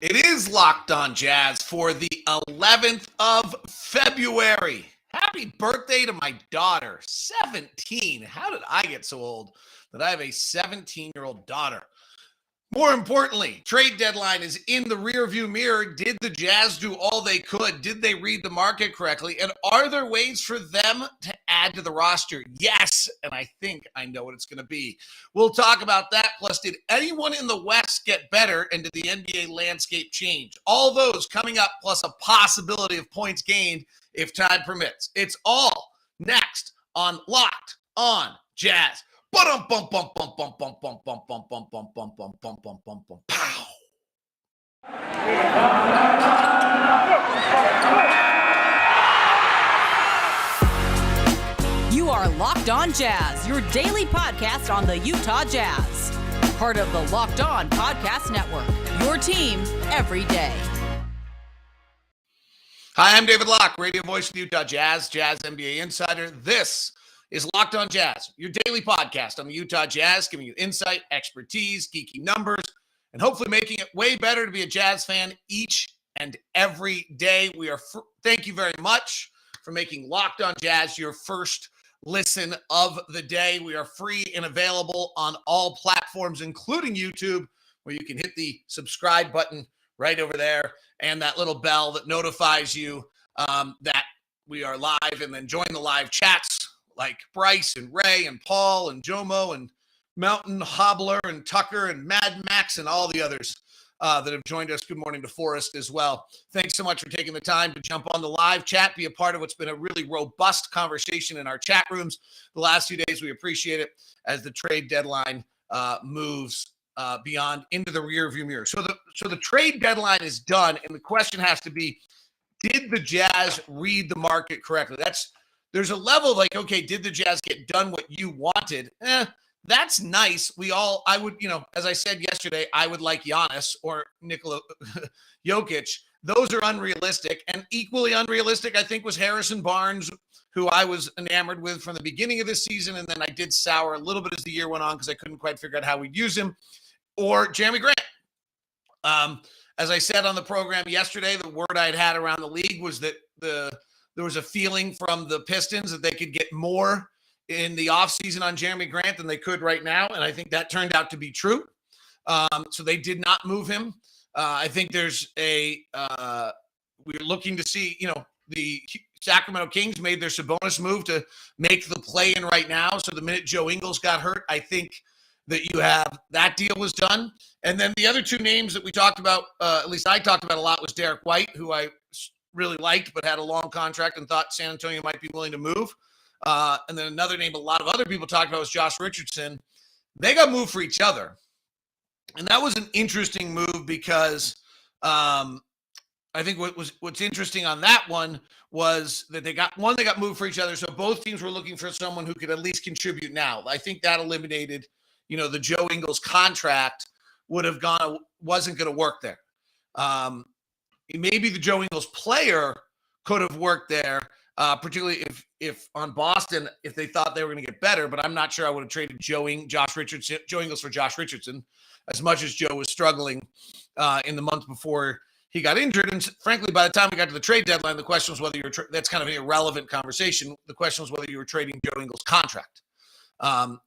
It is Locked On Jazz for the 11th of February. Happy birthday to my daughter, 17. How did I get so old that I have a 17-year-old daughter? More importantly, trade deadline is in the rearview mirror. Did the Jazz do all they could? Did they read the market correctly? And are there ways for them to add to the roster? Yes, and I think I know what it's going to be. We'll talk about that. Plus, did anyone in the West get better, and did the NBA landscape change? All those coming up, plus a possibility of points gained if time permits. It's all next on Locked On Jazz. Pow. You are Locked On Jazz, your daily podcast on the Utah Jazz. Part of the Locked On Podcast Network, your team every day. Hi, I'm David Locke, radio voice of the Utah Jazz, Jazz NBA insider. This is Locked On Jazz, your daily podcast on the Utah Jazz, giving you insight, expertise, geeky numbers, and hopefully making it way better to be a Jazz fan each and every day. Thank you very much for making Locked On Jazz your first listen of the day. We are free and available on all platforms, including YouTube, where you can hit the subscribe button right over there and that little bell that notifies you that we are live, and then join the live chats like Bryce and Ray and Paul and Jomo and Mountain Hobbler and Tucker and Mad Max and all the others that have joined us. Good morning to Forrest as well. Thanks so much for taking the time to jump on the live chat, be a part of what's been a really robust conversation in our chat rooms the last few days. We appreciate it as the trade deadline moves beyond into the rearview mirror. So the trade deadline is done, and the question has to be, did the Jazz read the market correctly? There's a level like, okay, did the Jazz get done what you wanted? That's nice. I would, as I said yesterday, I would like Giannis or Nickeil Jokic. Those are unrealistic. And equally unrealistic, I think, was Harrison Barnes, who I was enamored with from the beginning of this season. And then I did sour a little bit as the year went on because I couldn't quite figure out how we'd use him. Or Jeremy Grant. As I said on the program yesterday, the word I had around the league was that there was a feeling from the Pistons that they could get more in the offseason on Jeremy Grant than they could right now. And I think that turned out to be true. So they did not move him. I think we're looking to see, the Sacramento Kings made their Sabonis move to make the play-in right now. So the minute Joe Ingles got hurt, I think that that deal was done. And then the other two names that we talked about, at least I talked about a lot, was Derek White, who I really liked but had a long contract and thought San Antonio might be willing to move. And then another name a lot of other people talked about was Josh Richardson. They got moved for each other. And that was an interesting move because I think what's interesting on that one was that they got moved for each other. So both teams were looking for someone who could at least contribute now. I think that eliminated, the Joe Ingles contract wasn't going to work there. Maybe the Joe Ingles player could have worked there, particularly if on Boston, if they thought they were going to get better. But I'm not sure I would have traded Joe Ingles for Josh Richardson, as much as Joe was struggling in the month before he got injured. And frankly, by the time we got to the trade deadline, the question was whether that's kind of an irrelevant conversation. The question was whether you were trading Joe Ingles' contract. And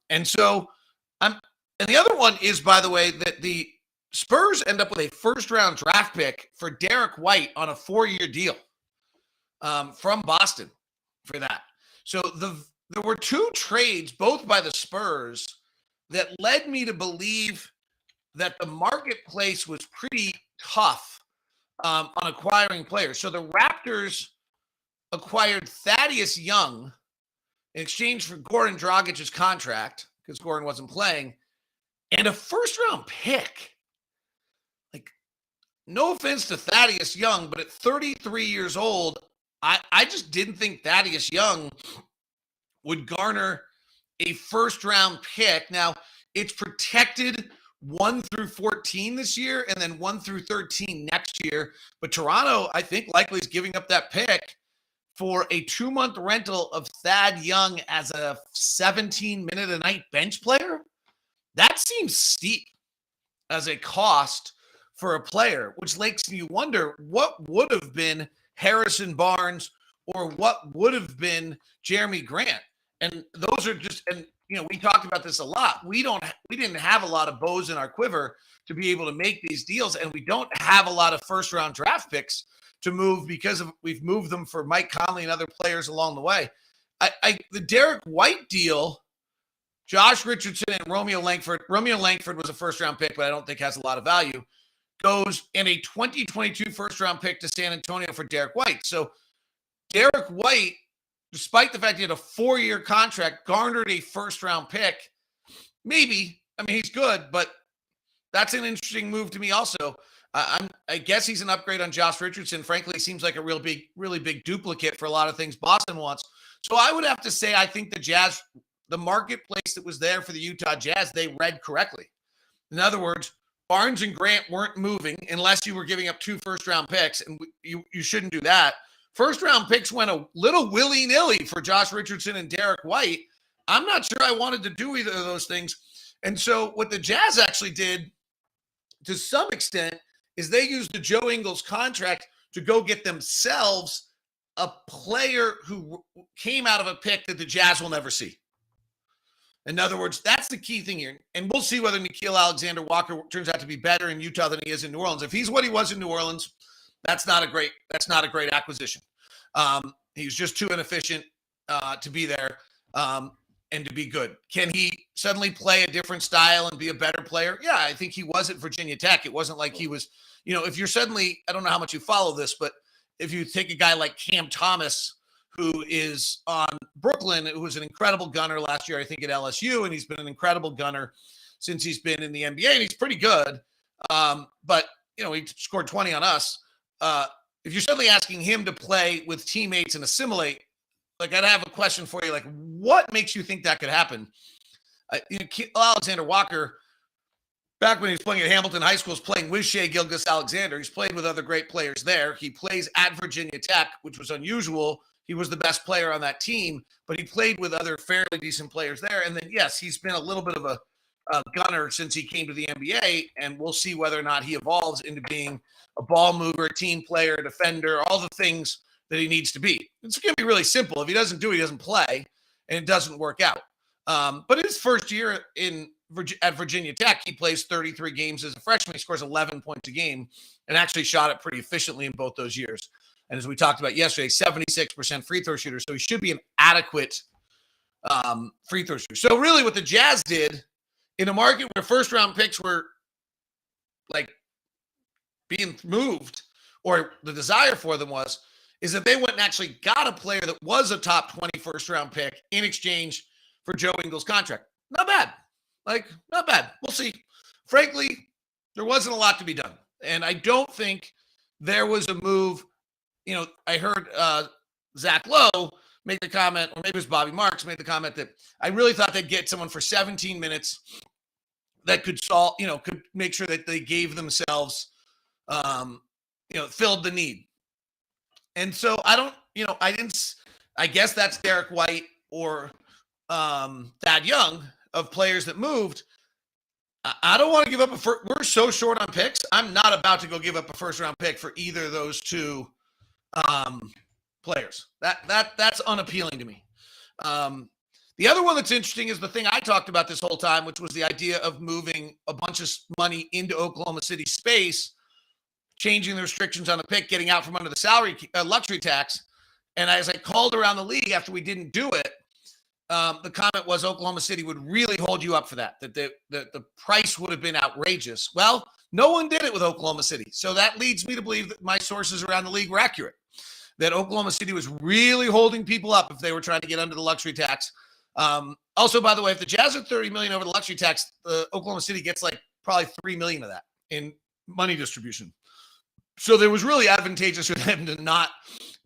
the other one is, by the way, that the Spurs end up with a first-round draft pick for Derek White on a 4-year deal from Boston for that. So there were two trades, both by the Spurs, that led me to believe that the marketplace was pretty tough on acquiring players. So the Raptors acquired Thaddeus Young in exchange for Goran Dragic's contract, because Goran wasn't playing, and a first-round pick. No offense to Thaddeus Young, but at 33 years old, I just didn't think Thaddeus Young would garner a first-round pick. Now, it's protected 1 through 14 this year and then 1 through 13 next year. But Toronto, I think, likely is giving up that pick for a 2-month rental of Thad Young as a 17-minute-a-night bench player. That seems steep as a cost for a player, which makes you wonder what would have been Harrison Barnes or what would have been Jeremy Grant. And those are just, and we talked about this a lot. We didn't have a lot of bows in our quiver to be able to make these deals, and we don't have a lot of first round draft picks to move because we've moved them for Mike Conley and other players along the way. The Derek White deal, Josh Richardson and Romeo Langford. Romeo Langford was a first round pick, but I don't think has a lot of value. Goes in a 2022 first round pick to San Antonio for Derek White. So Derek White, despite the fact he had a 4-year contract, garnered a first round pick. Maybe, I mean, he's good, but that's an interesting move to me also. I guess he's an upgrade on Josh Richardson. Frankly, seems like a really big duplicate for a lot of things Boston wants. So I would have to say I think the Jazz, the marketplace that was there for the Utah Jazz, they read correctly. In other words, Barnes and Grant weren't moving unless you were giving up 2 first-round picks, and you shouldn't do that. First-round picks went a little willy-nilly for Josh Richardson and Derek White. I'm not sure I wanted to do either of those things. And so what the Jazz actually did, to some extent, is they used the Joe Ingles contract to go get themselves a player who came out of a pick that the Jazz will never see. In other words, that's the key thing here. And we'll see whether Nickeil Alexander-Walker turns out to be better in Utah than he is in New Orleans. If he's what he was in New Orleans, that's not a great acquisition. He was just too inefficient to be there and to be good. Can he suddenly play a different style and be a better player? Yeah, I think he was at Virginia Tech. It wasn't like he was, if you're suddenly, I don't know how much you follow this, but if you take a guy like Cam Thomas, who is on Brooklyn, who was an incredible gunner last year, I think, at LSU, and he's been an incredible gunner since he's been in the NBA, and he's pretty good. But, he scored 20 on us. If you're suddenly asking him to play with teammates and assimilate, like, I'd have a question for you, like, what makes you think that could happen? Nickeil Alexander-Walker, back when he was playing at Hamilton High School, was playing with Shai Gilgeous-Alexander. He's played with other great players there. He plays at Virginia Tech, which was unusual. He was the best player on that team, but he played with other fairly decent players there. And then, yes, he's been a little bit of a gunner since he came to the NBA, and we'll see whether or not he evolves into being a ball mover, a team player, a defender, all the things that he needs to be. It's going to be really simple. If he doesn't do it, he doesn't play, and it doesn't work out. But his first year at Virginia Tech, he plays 33 games as a freshman. He scores 11 points a game and actually shot it pretty efficiently in both those years. And as we talked about yesterday, 76% free throw shooter. So he should be an adequate free throw shooter. So really what the Jazz did in a market where first round picks were like being moved, or the desire for them is that they went and actually got a player that was a top 20 first round pick in exchange for Joe Ingles' contract. Not bad. Not bad. We'll see. Frankly, there wasn't a lot to be done. And I don't think there was a move. I heard Zach Lowe make the comment, or maybe it was Bobby Marks made the comment that I really thought they'd get someone for 17 minutes that could solve, could make sure that they gave themselves, filled the need. And so I guess that's Derek White or Thad Young of players that moved. I don't want to give up we're so short on picks. I'm not about to go give up a first round pick for either of those two players. That's unappealing to me. The other one that's interesting is the thing I talked about this whole time, which was the idea of moving a bunch of money into Oklahoma City space, changing the restrictions on the pick, getting out from under the salary luxury tax. And as I called around the league after we didn't do it, the comment was Oklahoma City would really hold you up for that the price would have been outrageous. Well, no one did it with Oklahoma City. So that leads me to believe that my sources around the league were accurate, that Oklahoma City was really holding people up if they were trying to get under the luxury tax. Also, by the way, if the Jazz are $30 million over the luxury tax, Oklahoma City gets like probably $3 million of that in money distribution. So there was really advantageous for them to not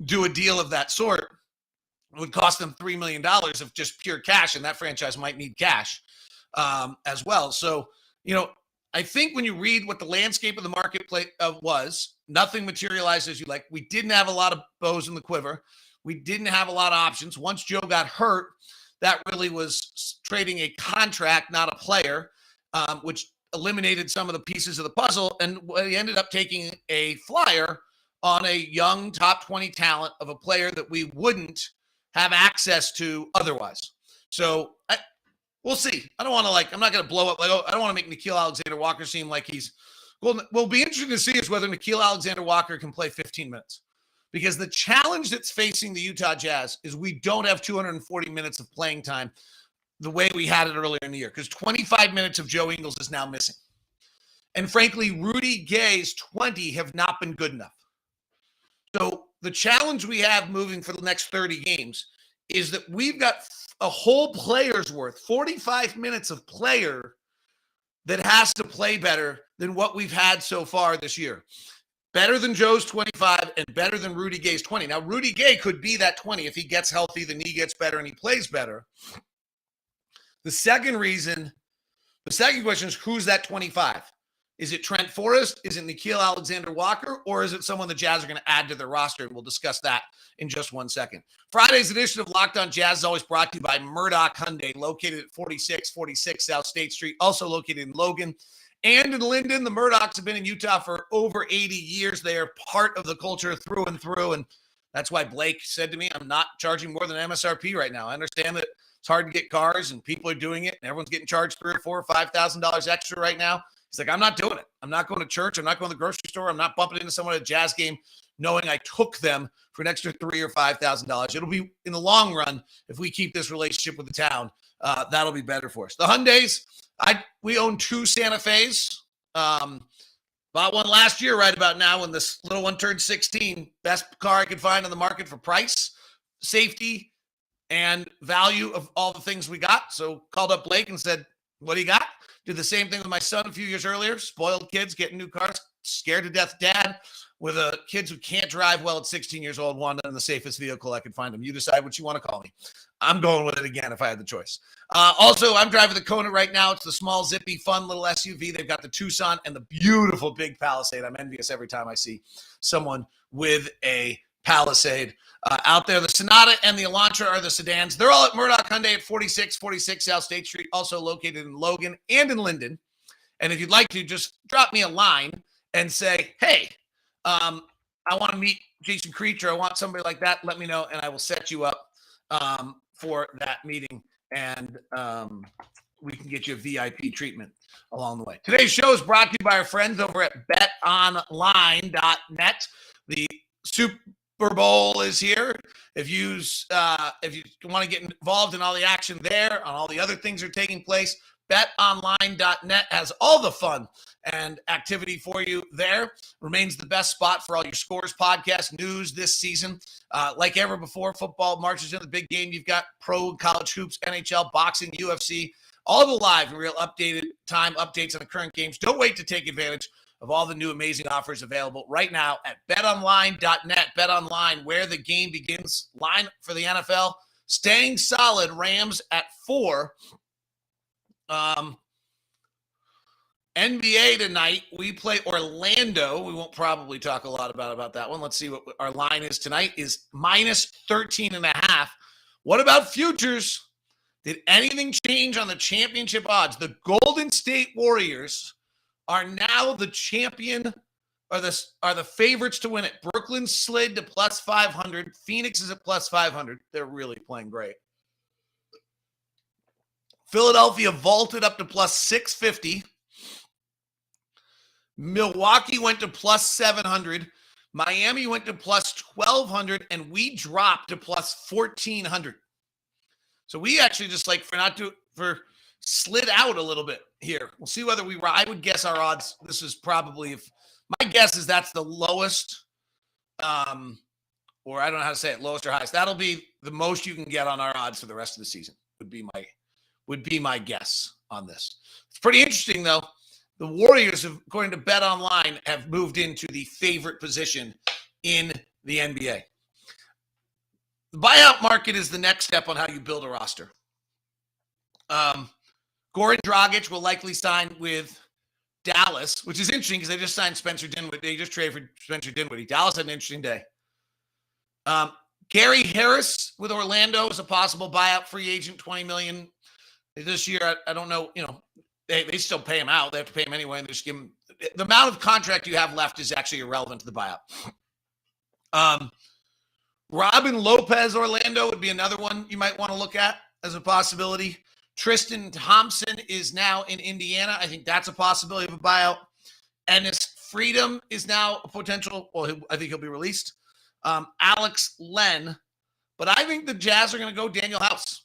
do a deal of that sort. It would cost them $3 million of just pure cash, and that franchise might need cash as well. So, I think when you read what the landscape of the marketplace was, nothing materialized as you like. We didn't have a lot of bows in the quiver. We didn't have a lot of options. Once Joe got hurt, that really was trading a contract, not a player, which eliminated some of the pieces of the puzzle, and we ended up taking a flyer on a young top 20 talent of a player that we wouldn't have access to otherwise. So we'll see. I don't want to I'm not going to blow up. I don't want to make Nickeil Alexander-Walker seem like he's, will be interesting to see is whether Nickeil Alexander-Walker can play 15 minutes. Because the challenge that's facing the Utah Jazz is we don't have 240 minutes of playing time the way we had it earlier in the year, because 25 minutes of Joe Ingles is now missing. And frankly, Rudy Gay's 20 have not been good enough. So the challenge we have moving for the next 30 games is that we've got a whole player's worth, 45 minutes of player that has to play better than what we've had so far this year. Better than Joe's 25 and better than Rudy Gay's 20. Now, Rudy Gay could be that 20. If he gets healthy, the knee gets better and he plays better. The second question is, who's that 25? Is it Trent Forrest? Is it Nickeil Alexander-Walker? Or is it someone the Jazz are going to add to their roster? And we'll discuss that in just 1 second. Friday's edition of Locked On Jazz is always brought to you by Murdoch Hyundai, located at 4646 South State Street, also located in Logan and in Linden. The Murdochs have been in Utah for over 80 years. They are part of the culture through and through. And that's why Blake said to me, I'm not charging more than MSRP right now. I understand that it's hard to get cars and people are doing it and everyone's getting charged $3,000 or $4,000 or $5,000 extra right now. He's like, I'm not doing it. I'm not going to church. I'm not going to the grocery store. I'm not bumping into someone at a Jazz game knowing I took them for an extra $3,000 or $5,000. It'll be, in the long run, if we keep this relationship with the town, that'll be better for us. The Hyundais, we own 2 Santa Fe's. Bought one last year right about now when this little one turned 16. Best car I could find on the market for price, safety, and value of all the things we got. So called up Blake and said, what do you got? Did the same thing with my son a few years earlier. Spoiled kids, getting new cars, scared to death dad with kids who can't drive well at 16 years old, wanted in the safest vehicle I could find them. You decide what you want to call me. I'm going with it again if I had the choice. Also, I'm driving the Kona right now. It's the small, zippy, fun little SUV. They've got the Tucson and the beautiful big Palisade. I'm envious every time I see someone with a Palisade out there. The Sonata and the Elantra are the sedans. They're all at Murdoch Hyundai at 4646 South State Street, also located in Logan and in Linden. And if you'd like to, just drop me a line and say, hey, I want to meet Jason Creature. I want somebody like that. Let me know, and I will set you up for that meeting, and we can get you a VIP treatment along the way. Today's show is brought to you by our friends over at betonline.net. The Super Bowl is here. If you want to get involved in all the action there, on all the other things that are taking place, betonline.net has all the fun and activity for you there. Remains the best spot for all your scores, podcast, news this season. Like ever before, football marches into the big game. You've got pro and college hoops, NHL, boxing, UFC, all the live and real updated time updates on the current games. Don't wait to take advantage of all the new amazing offers available right now at betonline.net. BetOnline, where the game begins. Line for the NFL, staying solid. Rams at 4. NBA tonight, we play Orlando. We won't probably talk a lot about that one. Let's see what our line is tonight. Is minus 13.5. What about futures? Did anything change on the championship odds? The Golden State Warriors are now the champion, are the favorites to win it. Brooklyn slid to plus 500. Phoenix is at plus 500. They're really playing great. Philadelphia vaulted up to plus 650. Milwaukee went to plus 700. Miami went to plus 1,200, and we dropped to plus 1,400. So we actually just slid out a little bit here. We'll see whether I would guess our odds. This is probably, my guess is that's the lowest, or I don't know how to say it, lowest or highest. That'll be the most you can get on our odds for the rest of the season, would be my guess on this. It's pretty interesting, though. The Warriors, according to BetOnline, have moved into the favorite position in the NBA. The buyout market is the next step on how you build a roster. Goran Dragic will likely sign with Dallas, which is interesting because they just signed Spencer Dinwiddie. They just traded for Spencer Dinwiddie. Dallas had an interesting day. Gary Harris with Orlando is a possible buyout free agent, $20 million this year. I don't know, they still pay him out. They have to pay him anyway, and they just give him the amount of contract you have left is actually irrelevant to the buyout. Robin Lopez Orlando would be another one you might want to look at as a possibility. Tristan Thompson is now in Indiana. I think that's a possibility of a buyout. Ennis Freedom is now a potential. Well, I think he'll be released. Alex Len. But I think the Jazz are going to go Daniel House.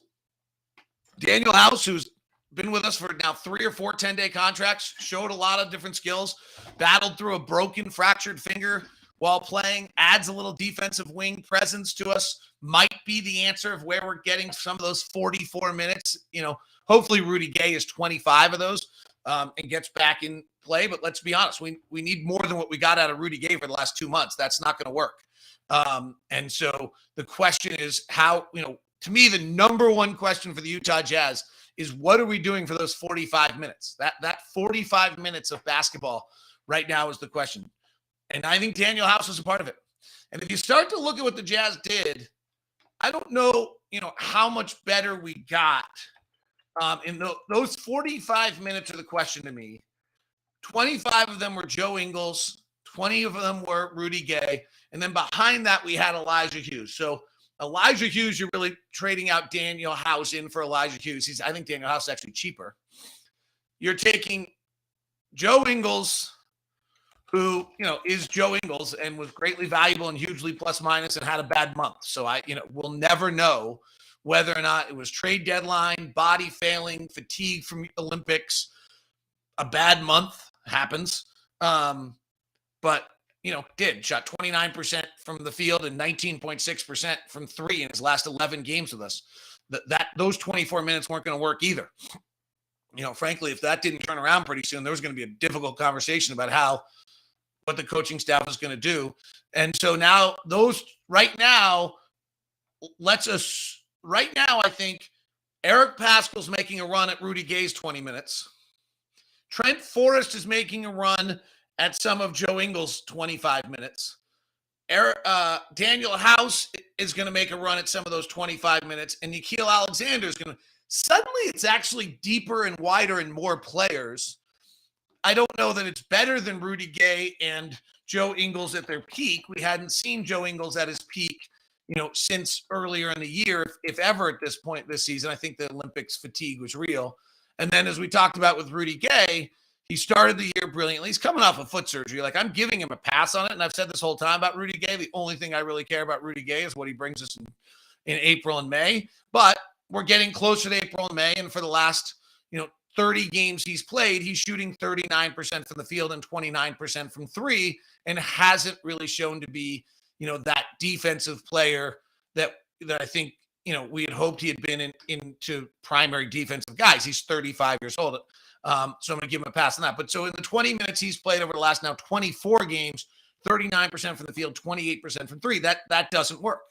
Daniel House, who's been with us for now 3 or 4 10-day contracts, showed a lot of different skills, battled through a broken, fractured finger while playing, adds a little defensive wing presence to us, might be the answer of where we're getting some of those 44 minutes. Hopefully Rudy Gay is 25 of those and gets back in play. But let's be honest, we need more than what we got out of Rudy Gay for the last 2 months. That's not going to work. And so the question is how, to me, the number one question for the Utah Jazz is what are we doing for those 45 minutes? That 45 minutes of basketball right now is the question. And I think Daniel House was a part of it. And if you start to look at what the Jazz did, I don't know, how much better we got. Those 45 minutes are the question to me. 25 of them were Joe Ingles. 20 of them were Rudy Gay. And then behind that, we had Elijah Hughes. So Elijah Hughes, you're really trading out Daniel House in for Elijah Hughes. I think Daniel House is actually cheaper. You're taking Joe Ingles, who, is Joe Ingles and was greatly valuable and hugely plus minus and had a bad month. So we'll never know whether or not it was trade deadline, body failing, fatigue from Olympics. A bad month happens. But shot 29% from the field and 19.6% from 3 in his last 11 games with us. Those 24 minutes weren't going to work either. Frankly, if that didn't turn around pretty soon, there was going to be a difficult conversation about what the coaching staff was going to do. And so now I think Eric Paschall's making a run at Rudy Gay's 20 minutes. Trent Forrest is making a run at some of Joe Ingles' 25 minutes. Daniel House is going to make a run at some of those 25 minutes. And Nickeil Alexander is going to – suddenly it's actually deeper and wider and more players. I don't know that it's better than Rudy Gay and Joe Ingles at their peak. We hadn't seen Joe Ingles at his peak, since earlier in the year, if ever at this point this season. I think the Olympics fatigue was real. And then as we talked about with Rudy Gay, he started the year brilliantly. He's coming off of foot surgery. I'm giving him a pass on it. And I've said this whole time about Rudy Gay. The only thing I really care about Rudy Gay is what he brings us in April and May. But we're getting closer to April and May. And for the last, 30 games he's played, he's shooting 39% from the field and 29% from 3 and hasn't really shown to be, that defensive player that I think, we had hoped he had been into primary defensive guys. He's 35 years old. So I'm going to give him a pass on that. But so in the 20 minutes he's played over the last now 24 games, 39% from the field, 28% from 3, that doesn't work.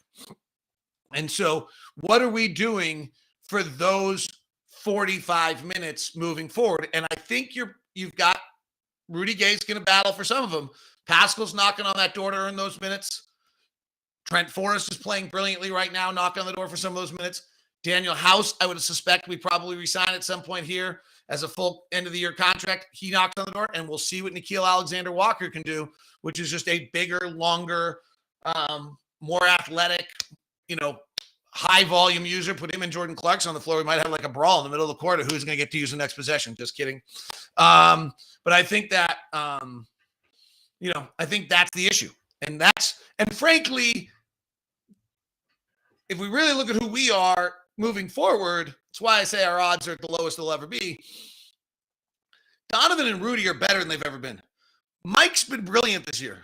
And so what are we doing for those 45 minutes moving forward? And I think you've got Rudy Gay's going to battle for some of them. Paschall's knocking on that door to earn those minutes. Trent Forrest is playing brilliantly right now, knocking on the door for some of those minutes. Daniel House, I would suspect we probably resign at some point here as a full end of the year contract. He knocked on the door, and we'll see what Nickeil Alexander-Walker can do, which is just a bigger, longer, more athletic, high volume user. Put him and Jordan Clarkson on the floor. We might have like a brawl in the middle of the court of who's going to get to use the next possession. Just kidding. But I think that, I think that's the issue. And frankly, if we really look at who we are moving forward, that's why I say our odds are at the lowest they'll ever be. Donovan and Rudy are better than they've ever been. Mike's been brilliant this year.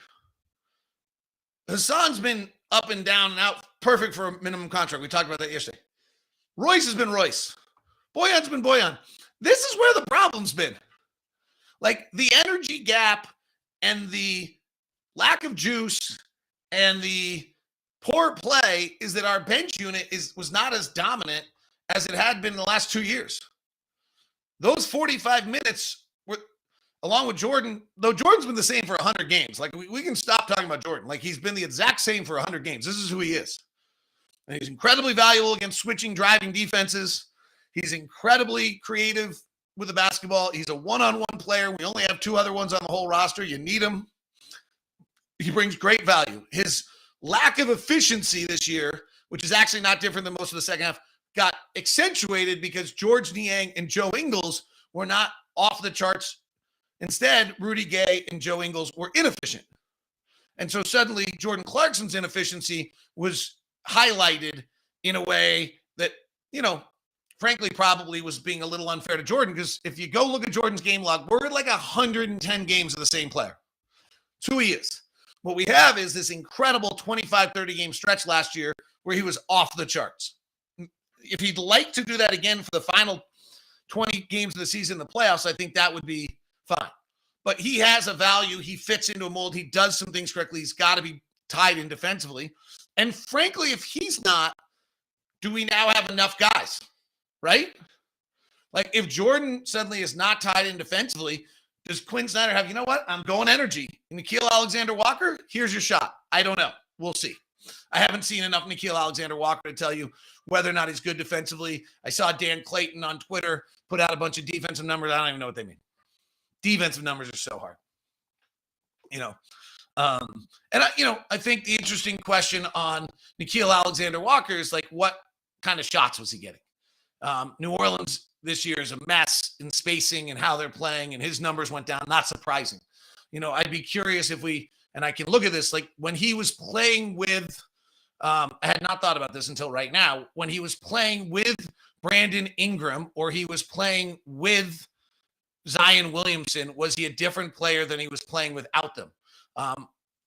Hassan's been up and down and out, perfect for a minimum contract. We talked about that yesterday. Royce has been Royce. Boyan's been Boyan. This is where the problem's been. The energy gap and the lack of juice and the poor play is that our bench unit was not as dominant as it had been in the last 2 years. Those 45 minutes were, along with Jordan, though Jordan's been the same for 100 games. We can stop talking about Jordan. He's been the exact same for 100 games. This is who he is. And he's incredibly valuable against switching, driving defenses. He's incredibly creative with the basketball. He's a one-on-one player. We only have 2 other ones on the whole roster. You need him. He brings great value. His lack of efficiency this year, which is actually not different than most of the second half, got accentuated because George Niang and Joe Ingles were not off the charts. Instead, Rudy Gay and Joe Ingles were inefficient. And so suddenly Jordan Clarkson's inefficiency was highlighted in a way that, frankly, probably was being a little unfair to Jordan, because if you go look at Jordan's game log, we're at like 110 games of the same player. That's who he is. What we have is this incredible 25, 30 game stretch last year where he was off the charts. If he'd like to do that again for the final 20 games of the season in the playoffs, I think that would be fine. But he has a value. He fits into a mold. He does some things correctly. He's got to be tied in defensively. And frankly, if he's not, do we now have enough guys, right? Like if Jordan suddenly is not tied in defensively, does Quinn Snyder have, you know what? I'm going energy. Nickeil Alexander-Walker, here's your shot. I don't know. We'll see. I haven't seen enough Nickeil Alexander-Walker to tell you whether or not he's good defensively. I saw Dan Clayton on Twitter put out a bunch of defensive numbers. I don't even know what they mean. Defensive numbers are so hard, And I think the interesting question on Nickeil Alexander-Walker is like, what kind of shots was he getting? New Orleans this year is a mess in spacing and how they're playing, and his numbers went down. Not surprising. I'd be curious if and I can look at this, like when he was playing with, I had not thought about this until right now, when he was playing with Brandon Ingram or he was playing with Zion Williamson, was he a different player than he was playing without them?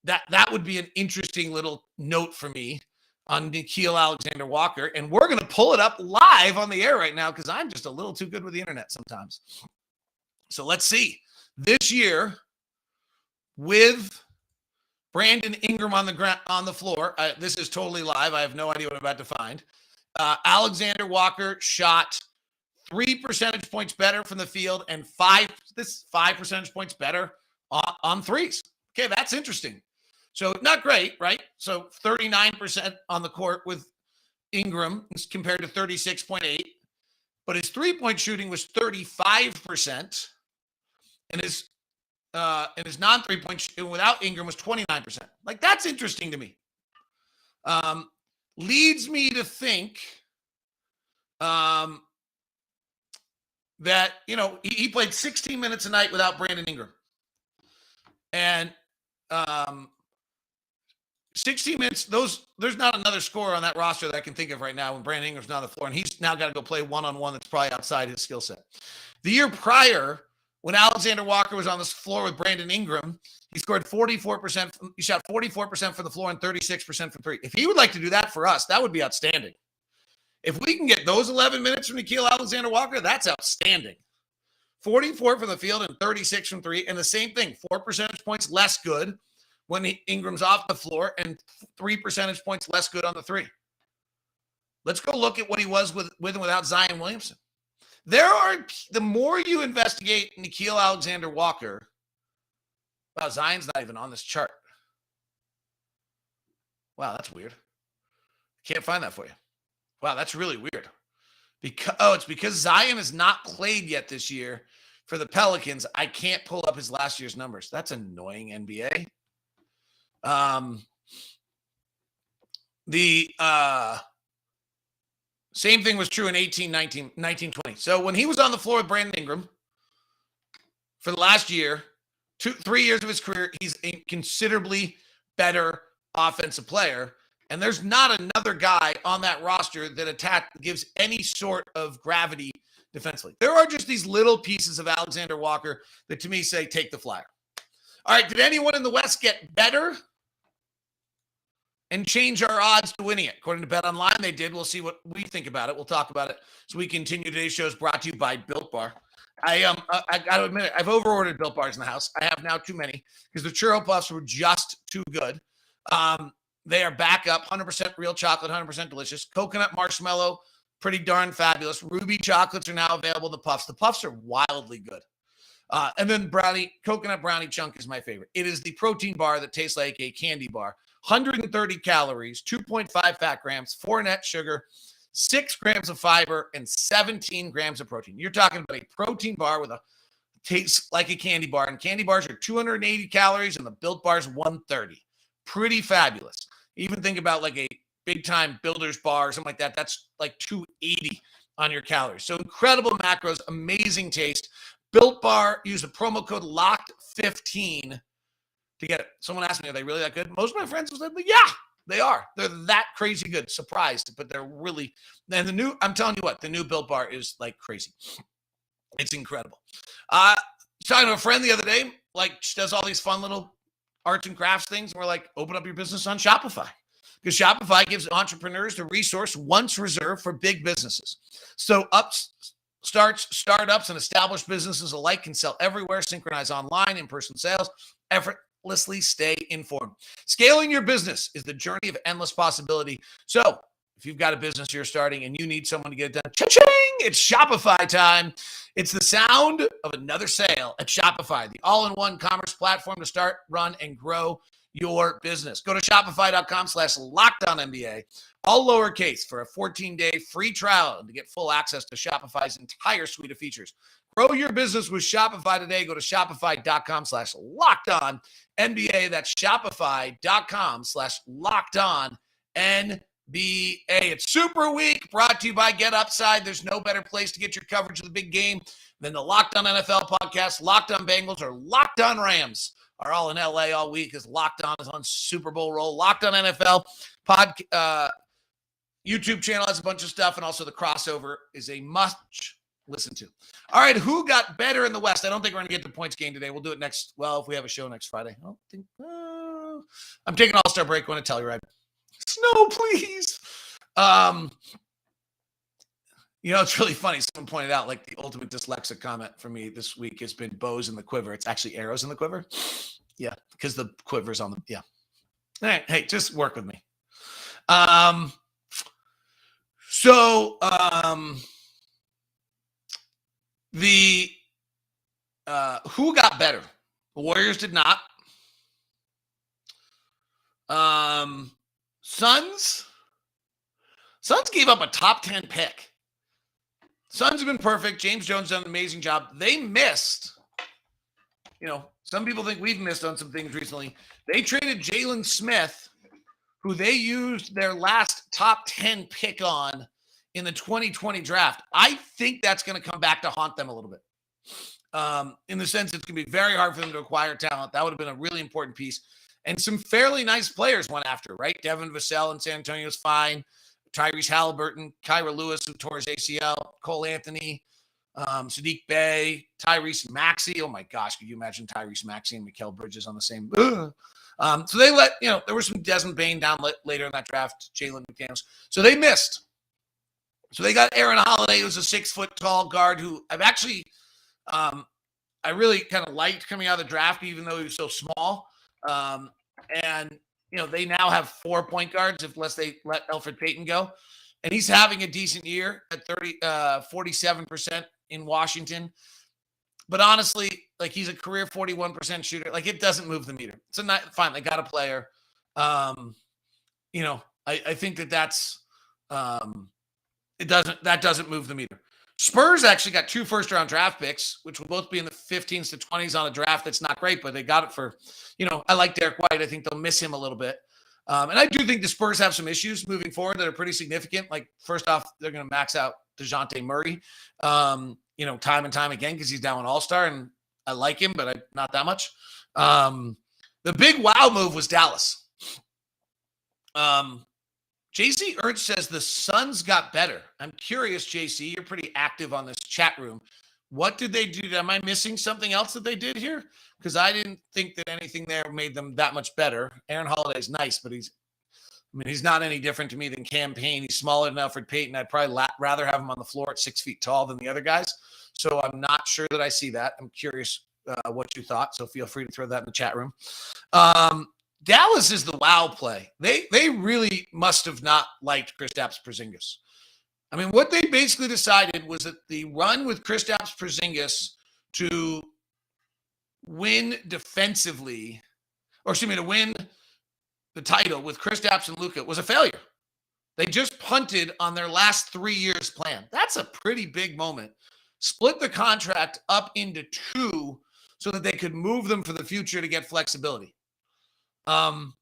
That would be an interesting little note for me on Nickeil Alexander-Walker. And we're going to pull it up live on the air right now because I'm just a little too good with the internet sometimes. So let's see. This year, with Brandon Ingram on the floor, this is totally live. I have no idea what I'm about to find. Alexander-Walker shot 3 percentage points better from the field and 5 percentage points better on threes. Okay, that's interesting. So not great, right? So 39% on the court with Ingram compared to 36.8, but his 3-point shooting was 35%, and his non 3-point shooting without Ingram was 29%. Like that's interesting to me. Leads me to think that, he played 16 minutes a night without Brandon Ingram. And 16 minutes, there's not another scorer on that roster that I can think of right now when Brandon Ingram's not on the floor, and he's now got to go play one-on-one that's probably outside his skill set. The year prior, when Alexander-Walker was on the floor with Brandon Ingram, he scored 44%. He shot 44% from the floor and 36% from three. If he would like to do that for us, that would be outstanding. If we can get those 11 minutes from Nickeil Alexander-Walker, that's outstanding. 44 from the field and 36 from three. And the same thing, 4 percentage points less good when Ingram's off the floor and 3 percentage points less good on the three. Let's go look at what he was with and without Zion Williamson. The more you investigate Nickeil Alexander-Walker, wow, Zion's not even on this chart. Wow, that's weird. Can't find that for you. Wow, that's really weird. It's because Zion has not played yet this year for the Pelicans. I can't pull up his last year's numbers. That's annoying, NBA. The same thing was true in 18, 19, 20. So when he was on the floor with Brandon Ingram for the last year, 3 years of his career, he's a considerably better offensive player. And there's not another guy on that roster that gives any sort of gravity defensively. There are just these little pieces of Alexander-Walker that to me say, take the flyer. All right, did anyone in the West get better and change our odds to winning it? According to Bet Online, they did. We'll see what we think about it. We'll talk about it. So we continue. Today's show is brought to you by Built Bar. I got to admit it, I've overordered Built Bars in the house. I have now too many because the Churro Puffs were just too good. They are back up, 100% real chocolate, 100% delicious. Coconut marshmallow, pretty darn fabulous. Ruby chocolates are now available. The Puffs are wildly good. And then coconut brownie chunk is my favorite. It is the protein bar that tastes like a candy bar. 130 calories, 2.5 fat grams, 4 net sugar, 6 grams of fiber, and 17 grams of protein. You're talking about a protein bar with a taste like a candy bar. And candy bars are 280 calories, and the Built Bar is 130. Pretty fabulous. Even think about like a big time Builder's bar or something like that. That's like 280 on your calories. So incredible macros, amazing taste. Built Bar, use the promo code LOCKED15 to get it. Someone asked me, are they really that good? Most of my friends have said, yeah, they are. They're that crazy good. Surprised, but they're really, and I'm telling you what, the new Built Bar is like crazy. It's incredible. Talking to a friend the other day, like she does all these fun little arts and crafts things. And we're like, open up your business on Shopify. Because Shopify gives entrepreneurs the resource once reserved for big businesses. So startups, and established businesses alike can sell everywhere, synchronize online, in-person sales, effortlessly stay informed. Scaling your business is the journey of endless possibility. So if you've got a business you're starting and you need someone to get it done, cha-ching, it's Shopify time. It's the sound of another sale at Shopify, the all-in-one commerce platform to start, run, and grow your business. Go to shopify.com/LockedOnNBA, all lowercase, for a 14-day free trial and to get full access to Shopify's entire suite of features. Grow your business with Shopify today. Go to shopify.com/LockedOnNBA. That's shopify.com/LockedOnNBA. It's Super Week, brought to you by Get Upside. There's no better place to get your coverage of the big game than the Locked On NFL podcast. Locked On Bengals or Locked On Rams are all in LA all week as Locked On is on Super Bowl roll. Locked On NFL YouTube channel has a bunch of stuff, and also the crossover is a must listen to. All right, who got better in the West? I don't think we're going to get the points game today. We'll do it next. Well, if we have a show next Friday. I don't think. I'm taking an all-star break. I want to tell you right. Snow, please. It's really funny. Someone pointed out, like, the ultimate dyslexic comment for me this week has been bows in the quiver. It's actually arrows in the quiver. Yeah, because the quiver's on the, yeah. All right, hey, just work with me. Who got better? The Warriors did not. Suns gave up a top 10 pick. Suns have been perfect. James Jones done an amazing job. They missed. Some people think we've missed on some things recently. They traded Jalen Smith, who they used their last top 10 pick on in the 2020 draft. I think that's going to come back to haunt them a little bit. In the sense it's going to be very hard for them to acquire talent. That would have been a really important piece. And some fairly nice players went after, right? Devin Vassell in San Antonio is fine. Tyrese Halliburton, Kyra Lewis, who tore his ACL, Cole Anthony, Sadiq Bey, Tyrese Maxey. Oh, my gosh. Could you imagine Tyrese Maxey and Mikal Bridges on the same? So they let, there was some Desmond Bain down later in that draft, Jalen McDaniels. So they missed. So they got Aaron Holiday, who's a 6-foot-tall guard who I've actually, I really kind of liked coming out of the draft, even though he was so small. They now have 4 point guards unless they let Elfrid Payton go. And he's having a decent year at 47% in Washington. But honestly, like, he's a career 41% shooter. Like, it doesn't move the meter. So fine, they got a player. I think that's that doesn't move the meter. Spurs actually got 2 first-round draft picks, which will both be in the 15s to 20s on a draft that's not great, but they got it for, I like Derek White. I think they'll miss him a little bit. And I do think the Spurs have some issues moving forward that are pretty significant. Like, first off, they're going to max out DeJounte Murray, time and time again, because he's now an all-star, and I like him, but not that much. The big wow move was Dallas. JC Ernst says the Suns got better. I'm curious, JC, you're pretty active on this chat room. What did they do? Am I missing something else that they did here? Because I didn't think that anything there made them that much better. Aaron Holiday's nice, but he's not any different to me than Cam Payne. He's smaller than Elfrid Payton. I'd probably rather have him on the floor at 6 feet tall than the other guys. So I'm not sure that I see that. I'm curious what you thought. So feel free to throw that in the chat room. Dallas is the wow play. They really must have not liked Kristaps Porzingis. I mean, what they basically decided was that the run with Kristaps Porzingis to win defensively, to win the title with Kristaps and Luka was a failure. They just punted on their last 3 years plan. That's a pretty big moment. Split the contract up into 2 so that they could move them for the future to get flexibility. And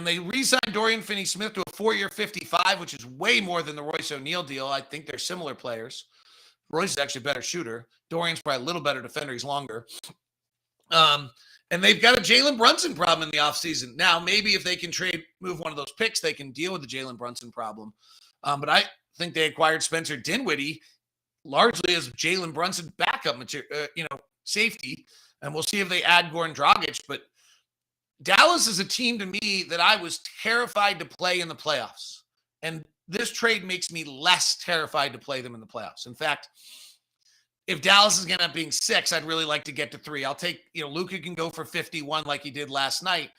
they re-signed Dorian Finney-Smith to a 4-year $55, which is way more than the Royce O'Neal deal. I think they're similar players. Royce is actually a better shooter. Dorian's probably a little better defender. He's longer. And they've got a Jalen Brunson problem in the offseason. Now, maybe if they can move one of those picks, they can deal with the Jalen Brunson problem. But I think they acquired Spencer Dinwiddie largely as Jalen Brunson backup material, safety. And we'll see if they add Goran Dragic. But Dallas is a team to me that I was terrified to play in the playoffs. And this trade makes me less terrified to play them in the playoffs. In fact, if Dallas is going to end up being 6, I'd really like to get to 3. I'll take, Luka can go for 51 like he did last night.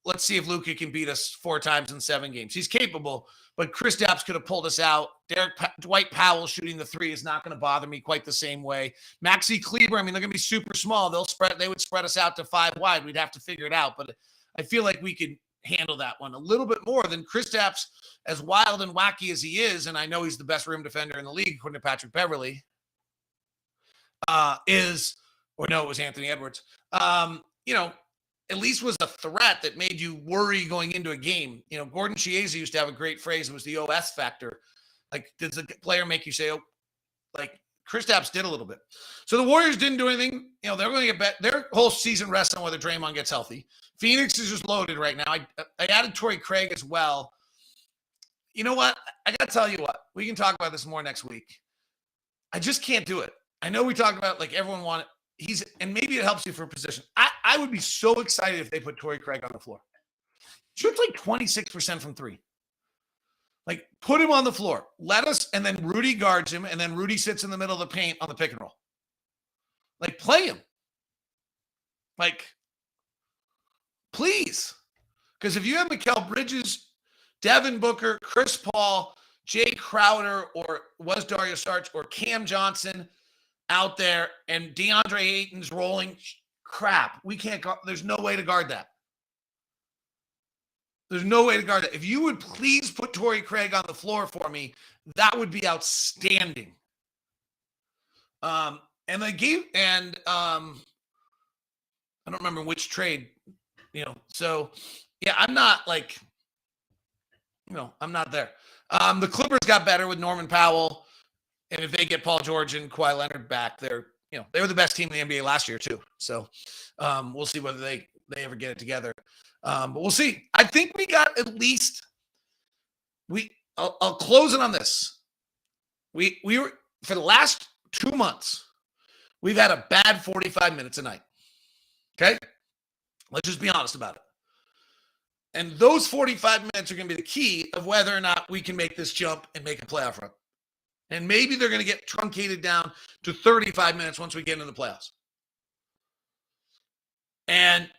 Let's see if Luka can beat us 4 times in 7 games. He's capable, but Kristaps could have pulled us out. Dwight Powell shooting the 3 is not going to bother me quite the same way. Maxi Kleber, they're going to be super small. They would spread us out to 5 wide. We'd have to figure it out, but I feel like we could handle that one a little bit more than Kristaps, as wild and wacky as he is, and I know he's the best rim defender in the league, according to Patrick Beverley, it was Anthony Edwards, at least was a threat that made you worry going into a game. Gordon Chiesa used to have a great phrase. It was the OS factor. Like, does the player make you say, Kristaps did a little bit. So the Warriors didn't do anything. They're going to get their whole season rests on whether Draymond gets healthy. Phoenix is just loaded right now. I added Torrey Craig as well. You know what? I got to tell you what. We can talk about this more next week. I just can't do it. I know we talked about everyone wanted. And maybe it helps you for position. I would be so excited if they put Torrey Craig on the floor. Shoots 26% from 3. Put him on the floor. And then Rudy guards him, and then Rudy sits in the middle of the paint on the pick and roll. Play him. Please. Because if you have Mikal Bridges, Devin Booker, Chris Paul, Jay Crowder, or was Dario Saric, or Cam Johnson out there, and DeAndre Ayton's rolling, crap. We can't guard. There's no way to guard that. There's no way to guard that. If you would please put Torrey Craig on the floor for me, that would be outstanding. I don't remember which trade, So, yeah, I'm not I'm not there. The Clippers got better with Norman Powell. And if they get Paul George and Kawhi Leonard back, they were the best team in the NBA last year too. So we'll see whether they ever get it together. But we'll see. I think we got at least I'll close it on this. We were for the last 2 months, we've had a bad 45 minutes a night. Okay? Let's just be honest about it. And those 45 minutes are going to be the key of whether or not we can make this jump and make a playoff run. And maybe they're going to get truncated down to 35 minutes once we get into the playoffs. And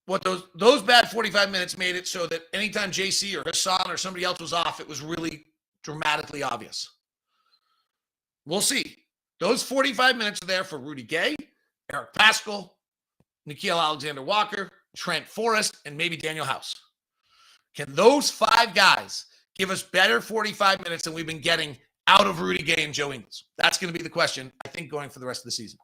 what those bad 45 minutes made it so that anytime JC or Hassan or somebody else was off, it was really dramatically obvious. We'll see. Those 45 minutes are there for Rudy Gay, Eric Paschall, Nickeil Alexander-Walker, Trent Forrest, and maybe Daniel House. Can those 5 guys give us better 45 minutes than we've been getting out of Rudy Gay and Joe Ingles? That's going to be the question, I think, going for the rest of the season.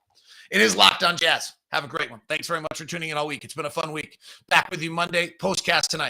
It is Locked on Jazz. Have a great one. Thanks very much for tuning in all week. It's been a fun week. Back with you Monday. Postcast tonight.